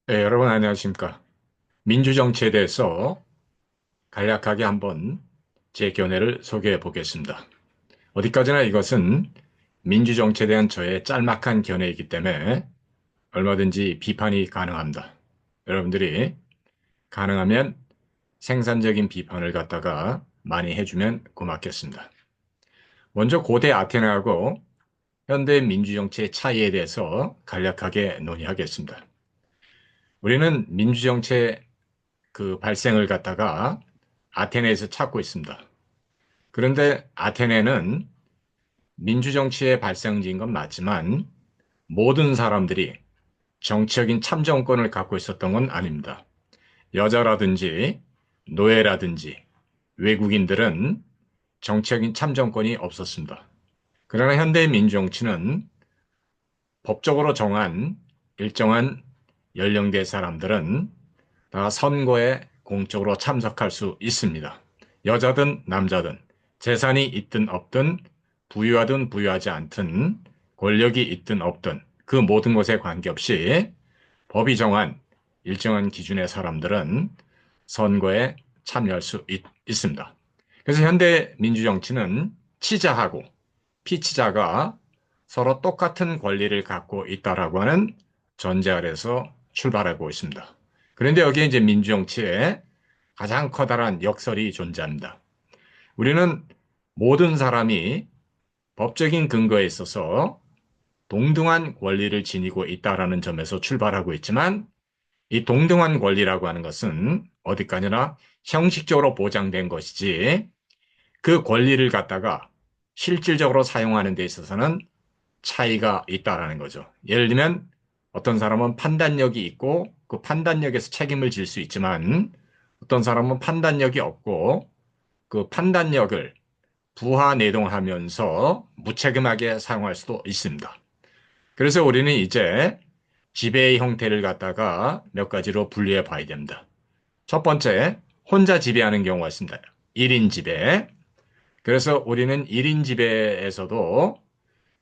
네, 여러분 안녕하십니까. 민주정치에 대해서 간략하게 한번 제 견해를 소개해 보겠습니다. 어디까지나 이것은 민주정치에 대한 저의 짤막한 견해이기 때문에 얼마든지 비판이 가능합니다. 여러분들이 가능하면 생산적인 비판을 갖다가 많이 해주면 고맙겠습니다. 먼저 고대 아테네하고 현대 민주정치의 차이에 대해서 간략하게 논의하겠습니다. 우리는 민주정치의 그 발생을 갖다가 아테네에서 찾고 있습니다. 그런데 아테네는 민주정치의 발생지인 건 맞지만 모든 사람들이 정치적인 참정권을 갖고 있었던 건 아닙니다. 여자라든지 노예라든지 외국인들은 정치적인 참정권이 없었습니다. 그러나 현대의 민주정치는 법적으로 정한 일정한 연령대 사람들은 다 선거에 공적으로 참석할 수 있습니다. 여자든 남자든 재산이 있든 없든 부유하든 부유하지 않든 권력이 있든 없든 그 모든 것에 관계없이 법이 정한 일정한 기준의 사람들은 선거에 참여할 수 있습니다. 그래서 현대 민주정치는 치자하고 피치자가 서로 똑같은 권리를 갖고 있다라고 하는 전제 아래서 출발하고 있습니다. 그런데 여기에 이제 민주정치에 가장 커다란 역설이 존재합니다. 우리는 모든 사람이 법적인 근거에 있어서 동등한 권리를 지니고 있다라는 점에서 출발하고 있지만 이 동등한 권리라고 하는 것은 어디까지나 형식적으로 보장된 것이지 그 권리를 갖다가 실질적으로 사용하는 데 있어서는 차이가 있다라는 거죠. 예를 들면 어떤 사람은 판단력이 있고 그 판단력에서 책임을 질 수 있지만 어떤 사람은 판단력이 없고 그 판단력을 부하 내동하면서 무책임하게 사용할 수도 있습니다. 그래서 우리는 이제 지배의 형태를 갖다가 몇 가지로 분류해 봐야 됩니다. 첫 번째, 혼자 지배하는 경우가 있습니다. 1인 지배. 그래서 우리는 1인 지배에서도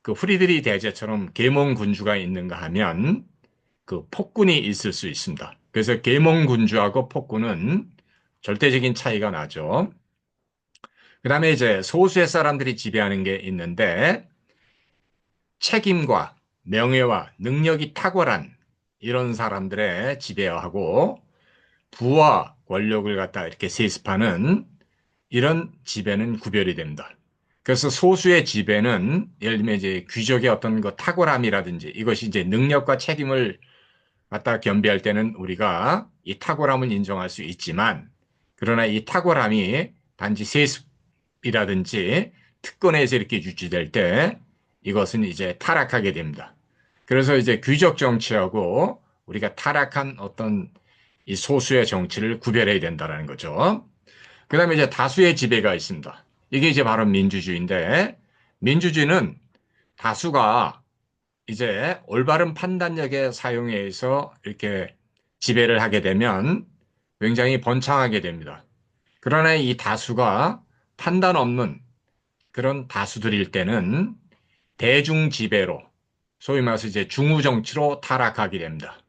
그 프리드리 대제처럼 계몽군주가 있는가 하면 그 폭군이 있을 수 있습니다. 그래서 계몽군주하고 폭군은 절대적인 차이가 나죠. 그 다음에 이제 소수의 사람들이 지배하는 게 있는데 책임과 명예와 능력이 탁월한 이런 사람들의 지배하고 부와 권력을 갖다 이렇게 세습하는 이런 지배는 구별이 됩니다. 그래서 소수의 지배는 예를 들면 이제 귀족의 어떤 그 탁월함이라든지 이것이 이제 능력과 책임을 갖다 겸비할 때는 우리가 이 탁월함을 인정할 수 있지만 그러나 이 탁월함이 단지 세습이라든지 특권에서 이렇게 유지될 때 이것은 이제 타락하게 됩니다. 그래서 이제 귀족 정치하고 우리가 타락한 어떤 이 소수의 정치를 구별해야 된다는 거죠. 그 다음에 이제 다수의 지배가 있습니다. 이게 이제 바로 민주주의인데, 민주주의는 다수가 이제 올바른 판단력의 사용에 의해서 이렇게 지배를 하게 되면 굉장히 번창하게 됩니다. 그러나 이 다수가 판단 없는 그런 다수들일 때는 대중 지배로, 소위 말해서 이제 중우 정치로 타락하게 됩니다.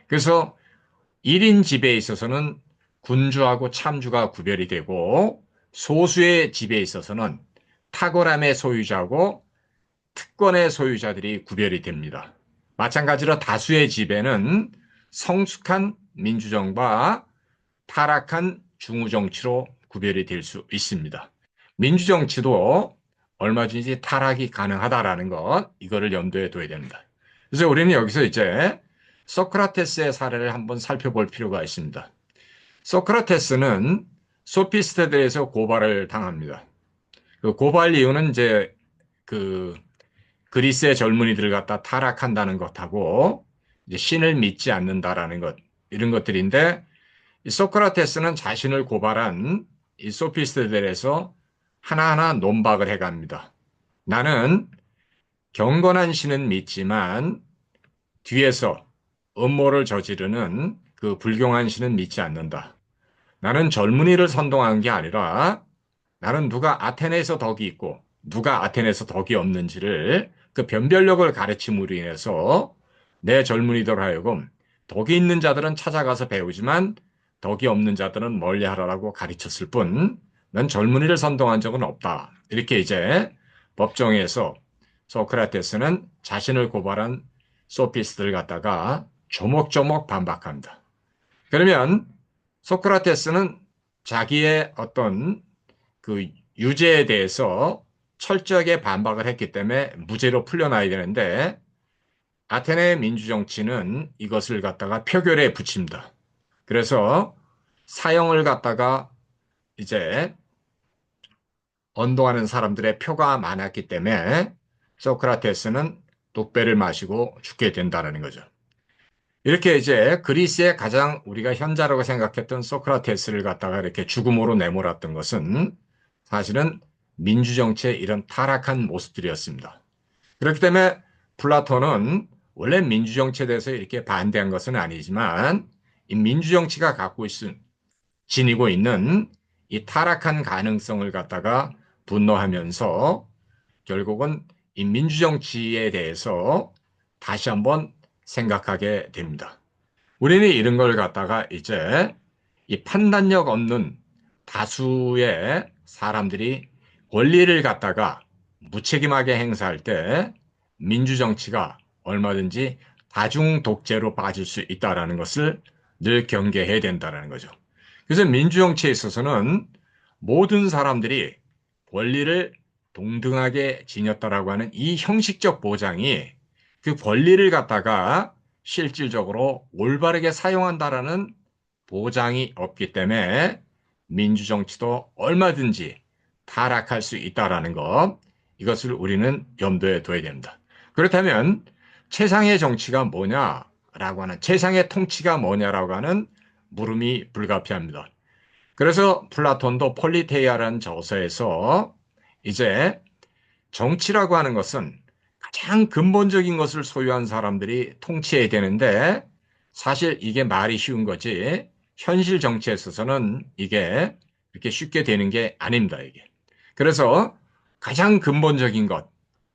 그래서 1인 지배에 있어서는 군주하고 참주가 구별이 되고 소수의 지배에 있어서는 탁월함의 소유자고 특권의 소유자들이 구별이 됩니다. 마찬가지로 다수의 지배는 성숙한 민주정과 타락한 중우정치로 구별이 될 수 있습니다. 민주정치도 얼마든지 타락이 가능하다라는 것, 이거를 염두에 둬야 됩니다. 그래서 우리는 여기서 이제 소크라테스의 사례를 한번 살펴볼 필요가 있습니다. 소크라테스는 소피스트들에서 고발을 당합니다. 그 고발 이유는 이제 그 그리스의 젊은이들을 갖다 타락한다는 것하고 이제 신을 믿지 않는다라는 것 이런 것들인데 이 소크라테스는 자신을 고발한 이 소피스트들에서 하나하나 논박을 해갑니다. 나는 경건한 신은 믿지만 뒤에서 음모를 저지르는 그 불경한 신은 믿지 않는다. 나는 젊은이를 선동한 게 아니라 나는 누가 아테네에서 덕이 있고 누가 아테네에서 덕이 없는지를 그 변별력을 가르침으로 인해서 내 젊은이들 하여금 덕이 있는 자들은 찾아가서 배우지만 덕이 없는 자들은 멀리하라라고 가르쳤을 뿐, 난 젊은이를 선동한 적은 없다. 이렇게 이제 법정에서 소크라테스는 자신을 고발한 소피스트를 갖다가 조목조목 반박합니다. 그러면 소크라테스는 자기의 어떤 그 유죄에 대해서 철저하게 반박을 했기 때문에 무죄로 풀려나야 되는데, 아테네 민주정치는 이것을 갖다가 표결에 붙입니다. 그래서 사형을 갖다가 이제 언도하는 사람들의 표가 많았기 때문에 소크라테스는 독배를 마시고 죽게 된다는 거죠. 이렇게 이제 그리스의 가장 우리가 현자라고 생각했던 소크라테스를 갖다가 이렇게 죽음으로 내몰았던 것은 사실은 민주정치의 이런 타락한 모습들이었습니다. 그렇기 때문에 플라톤은 원래 민주정치에 대해서 이렇게 반대한 것은 아니지만 이 민주정치가 지니고 있는 이 타락한 가능성을 갖다가 분노하면서 결국은 이 민주정치에 대해서 다시 한번 생각하게 됩니다. 우리는 이런 걸 갖다가 이제 이 판단력 없는 다수의 사람들이 권리를 갖다가 무책임하게 행사할 때 민주정치가 얼마든지 다중 독재로 빠질 수 있다는 것을 늘 경계해야 된다는 거죠. 그래서 민주정치에 있어서는 모든 사람들이 권리를 동등하게 지녔다라고 하는 이 형식적 보장이 그 권리를 갖다가 실질적으로 올바르게 사용한다라는 보장이 없기 때문에 민주정치도 얼마든지 타락할 수 있다라는 것, 이것을 우리는 염두에 둬야 됩니다. 그렇다면 최상의 정치가 뭐냐라고 하는, 최상의 통치가 뭐냐라고 하는 물음이 불가피합니다. 그래서 플라톤도 폴리테이아라는 저서에서 이제 정치라고 하는 것은 가장 근본적인 것을 소유한 사람들이 통치해야 되는데, 사실 이게 말이 쉬운 거지 현실 정치에 있어서는 이게 이렇게 쉽게 되는 게 아닙니다, 이게. 그래서 가장 근본적인 것,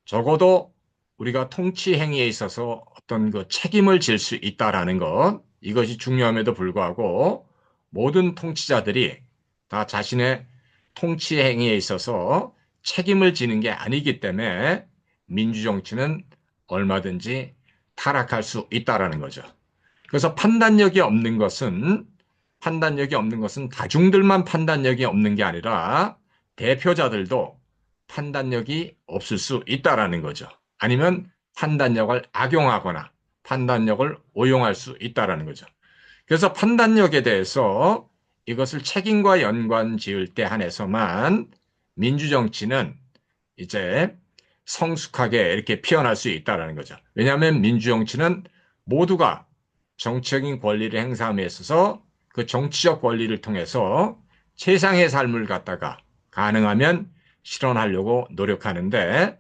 적어도 우리가 통치 행위에 있어서 어떤 그 책임을 질 수 있다라는 것, 이것이 중요함에도 불구하고 모든 통치자들이 다 자신의 통치 행위에 있어서 책임을 지는 게 아니기 때문에 민주정치는 얼마든지 타락할 수 있다라는 거죠. 그래서 판단력이 없는 것은 다중들만 판단력이 없는 게 아니라 대표자들도 판단력이 없을 수 있다라는 거죠. 아니면 판단력을 악용하거나 판단력을 오용할 수 있다라는 거죠. 그래서 판단력에 대해서 이것을 책임과 연관 지을 때 한해서만 민주정치는 이제 성숙하게 이렇게 피어날 수 있다는 거죠. 왜냐하면 민주정치는 모두가 정치적인 권리를 행사함에 있어서 그 정치적 권리를 통해서 최상의 삶을 갖다가 가능하면 실현하려고 노력하는데,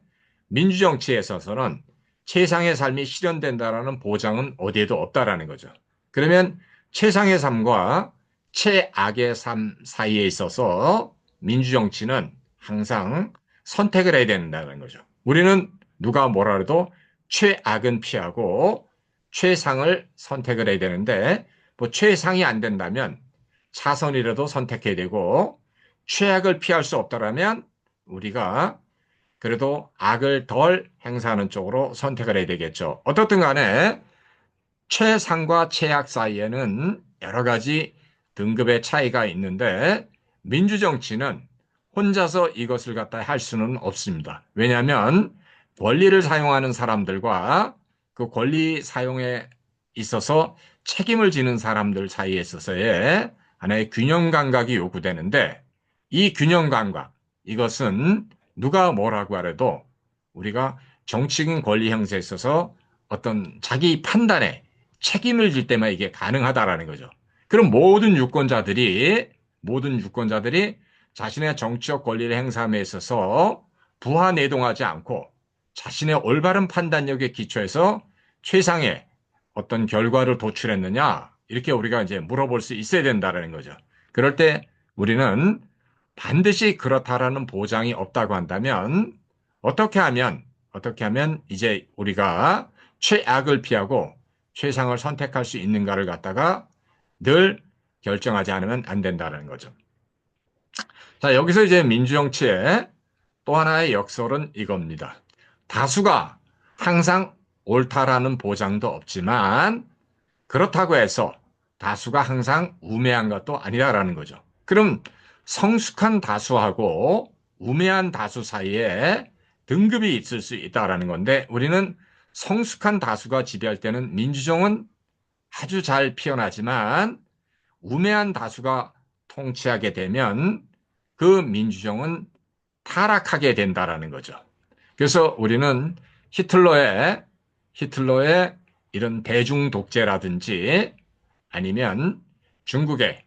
민주정치에 있어서는 최상의 삶이 실현된다라는 보장은 어디에도 없다라는 거죠. 그러면 최상의 삶과 최악의 삶 사이에 있어서 민주정치는 항상 선택을 해야 된다는 거죠. 우리는 누가 뭐라 해도 최악은 피하고 최상을 선택을 해야 되는데, 뭐 최상이 안 된다면 차선이라도 선택해야 되고, 최악을 피할 수 없다라면 우리가 그래도 악을 덜 행사하는 쪽으로 선택을 해야 되겠죠. 어떻든 간에 최상과 최악 사이에는 여러 가지 등급의 차이가 있는데, 민주정치는 혼자서 이것을 갖다 할 수는 없습니다. 왜냐하면 권리를 사용하는 사람들과 그 권리 사용에 있어서 책임을 지는 사람들 사이에 있어서의 하나의 균형 감각이 요구되는데, 이 균형 감각, 이것은 누가 뭐라고 하래도 우리가 정치적인 권리 행사에 있어서 어떤 자기 판단에 책임을 질 때만 이게 가능하다라는 거죠. 그럼 모든 유권자들이 자신의 정치적 권리를 행사함에 있어서 부하내동하지 않고 자신의 올바른 판단력에 기초해서 최상의 어떤 결과를 도출했느냐, 이렇게 우리가 이제 물어볼 수 있어야 된다는 거죠. 그럴 때 우리는 반드시 그렇다라는 보장이 없다고 한다면 어떻게 하면 이제 우리가 최악을 피하고 최상을 선택할 수 있는가를 갖다가 늘 결정하지 않으면 안 된다는 거죠. 자, 여기서 이제 민주정치의 또 하나의 역설은 이겁니다. 다수가 항상 옳다라는 보장도 없지만 그렇다고 해서 다수가 항상 우매한 것도 아니다라는 거죠. 그럼 성숙한 다수하고 우매한 다수 사이에 등급이 있을 수 있다라는 건데 우리는 성숙한 다수가 지배할 때는 민주정은 아주 잘 피어나지만 우매한 다수가 통치하게 되면 그 민주정은 타락하게 된다라는 거죠. 그래서 우리는 히틀러의 이런 대중 독재라든지 아니면 중국의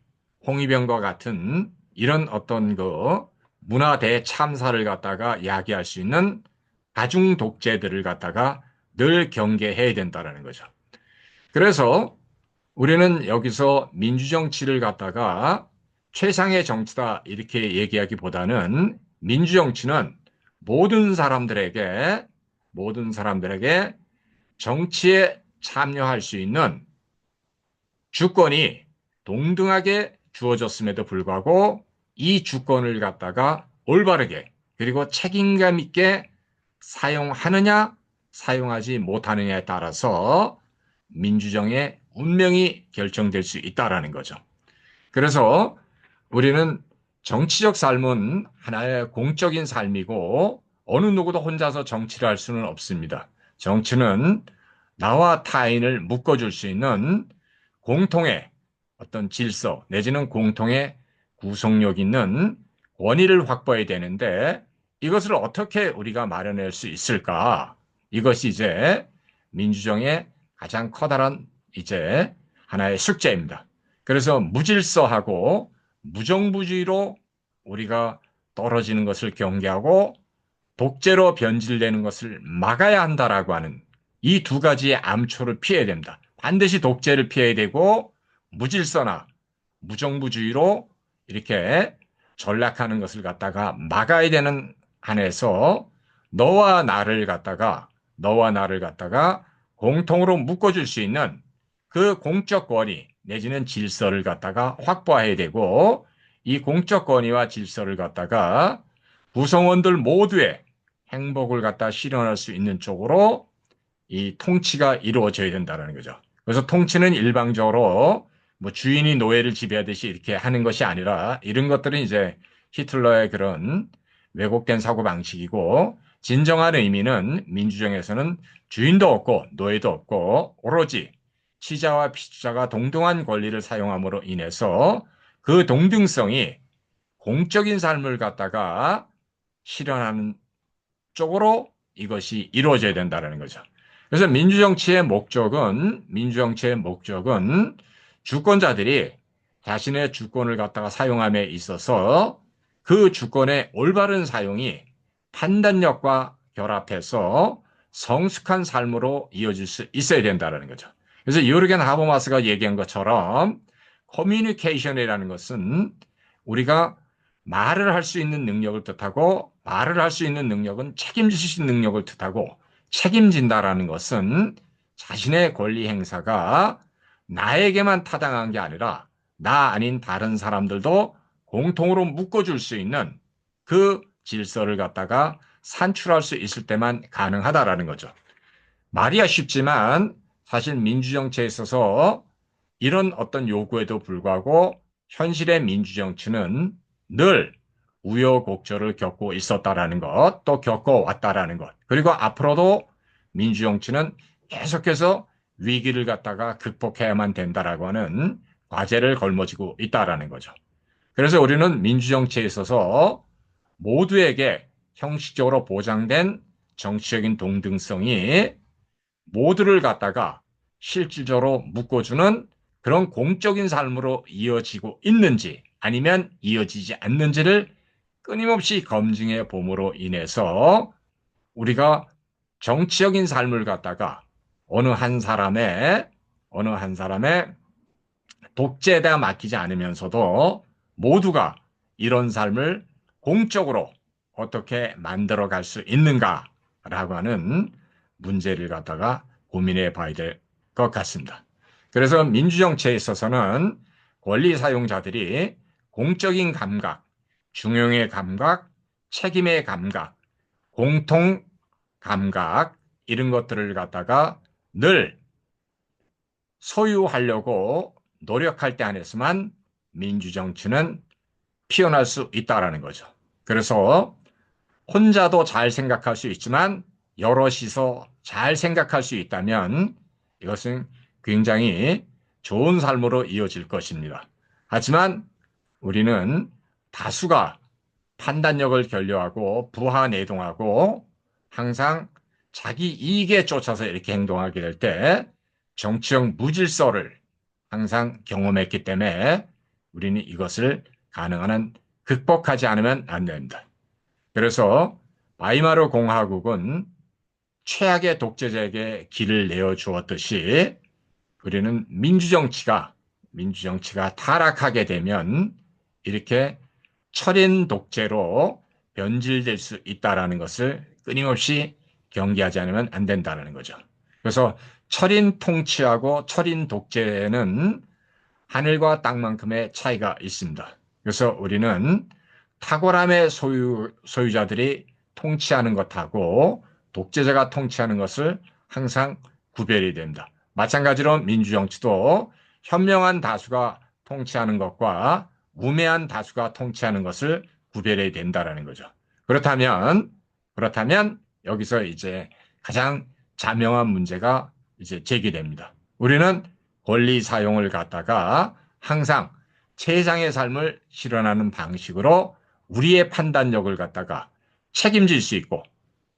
홍위병과 같은 이런 어떤 그 문화 대참사를 갖다가 야기할 수 있는 다중 독재들을 갖다가 늘 경계해야 된다라는 거죠. 그래서 우리는 여기서 민주정치를 갖다가 최상의 정치다 이렇게 얘기하기보다는 민주정치는 모든 사람들에게 정치에 참여할 수 있는 주권이 동등하게 주어졌음에도 불구하고 이 주권을 갖다가 올바르게 그리고 책임감 있게 사용하느냐 사용하지 못하느냐에 따라서 민주정의 운명이 결정될 수 있다라는 거죠. 그래서 우리는 정치적 삶은 하나의 공적인 삶이고 어느 누구도 혼자서 정치를 할 수는 없습니다. 정치는 나와 타인을 묶어줄 수 있는 공통의 어떤 질서 내지는 공통의 구속력 있는 권위를 확보해야 되는데 이것을 어떻게 우리가 마련할 수 있을까? 이것이 이제 민주정의 가장 커다란 이제 하나의 숙제입니다. 그래서 무질서하고 무정부주의로 우리가 떨어지는 것을 경계하고 독재로 변질되는 것을 막아야 한다라고 하는 이 두 가지의 암초를 피해야 됩니다. 반드시 독재를 피해야 되고 무질서나 무정부주의로 이렇게 전락하는 것을 갖다가 막아야 되는 한에서 너와 나를 갖다가 공통으로 묶어줄 수 있는 그 공적 권위 내지는 질서를 갖다가 확보해야 되고 이 공적 권위와 질서를 갖다가 구성원들 모두의 행복을 갖다 실현할 수 있는 쪽으로 이 통치가 이루어져야 된다는 거죠. 그래서 통치는 일방적으로 뭐 주인이 노예를 지배하듯이 이렇게 하는 것이 아니라 이런 것들은 이제 히틀러의 그런 왜곡된 사고방식이고 진정한 의미는 민주정에서는 주인도 없고 노예도 없고 오로지 치자와 피주자가 동등한 권리를 사용함으로 인해서 그 동등성이 공적인 삶을 갖다가 실현하는 쪽으로 이것이 이루어져야 된다는 거죠. 그래서 민주정치의 목적은 주권자들이 자신의 주권을 갖다가 사용함에 있어서 그 주권의 올바른 사용이 판단력과 결합해서 성숙한 삶으로 이어질 수 있어야 된다는 거죠. 그래서 요르겐 하버마스가 얘기한 것처럼 커뮤니케이션이라는 것은 우리가 말을 할 수 있는 능력을 뜻하고 말을 할 수 있는 능력은 책임질 수 있는 능력을 뜻하고 책임진다라는 것은 자신의 권리 행사가 나에게만 타당한 게 아니라 나 아닌 다른 사람들도 공통으로 묶어줄 수 있는 그 질서를 갖다가 산출할 수 있을 때만 가능하다라는 거죠. 말이야 쉽지만 사실 민주정치에 있어서 이런 어떤 요구에도 불구하고 현실의 민주정치는 늘 우여곡절을 겪고 있었다라는 것, 또 겪어왔다라는 것, 그리고 앞으로도 민주정치는 계속해서 위기를 갖다가 극복해야만 된다라고 하는 과제를 걸머지고 있다라는 거죠. 그래서 우리는 민주정치에 있어서 모두에게 형식적으로 보장된 정치적인 동등성이 모두를 갖다가 실질적으로 묶어주는 그런 공적인 삶으로 이어지고 있는지 아니면 이어지지 않는지를 끊임없이 검증해 봄으로 인해서 우리가 정치적인 삶을 갖다가 어느 한 사람의 독재에다 맡기지 않으면서도 모두가 이런 삶을 공적으로 어떻게 만들어 갈 수 있는가라고 하는 문제를 갖다가 고민해 봐야 될 것 같습니다. 그래서 민주정치에 있어서는 권리 사용자들이 공적인 감각, 중용의 감각, 책임의 감각, 공통 감각 이런 것들을 갖다가 늘 소유하려고 노력할 때 안에서만 민주정치는 피어날 수 있다라는 거죠. 그래서 혼자도 잘 생각할 수 있지만 여럿이서 잘 생각할 수 있다면 이것은 굉장히 좋은 삶으로 이어질 것입니다. 하지만 우리는 다수가 판단력을 결여하고 부하내동하고 항상 자기 이익에 쫓아서 이렇게 행동하게 될 때 정치적 무질서를 항상 경험했기 때문에 우리는 이것을 가능한 한 극복하지 않으면 안 됩니다. 그래서 바이마르 공화국은 최악의 독재자에게 길을 내어 주었듯이 우리는 민주정치가 타락하게 되면 이렇게 철인 독재로 변질될 수 있다라는 것을 끊임없이 경계하지 않으면 안 된다는 거죠. 그래서 철인 통치하고 철인 독재는 하늘과 땅만큼의 차이가 있습니다. 그래서 우리는 탁월함의 소유자들이 통치하는 것하고 독재자가 통치하는 것을 항상 구별이 됩니다. 마찬가지로 민주정치도 현명한 다수가 통치하는 것과 우매한 다수가 통치하는 것을 구별해야 된다라는 거죠. 그렇다면 여기서 이제 가장 자명한 문제가 이제 제기됩니다. 우리는 권리 사용을 갖다가 항상 최상의 삶을 실현하는 방식으로 우리의 판단력을 갖다가 책임질 수 있고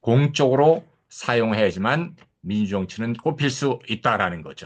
공적으로 사용해야지만 민주정치는 꼽힐 수 있다라는 거죠.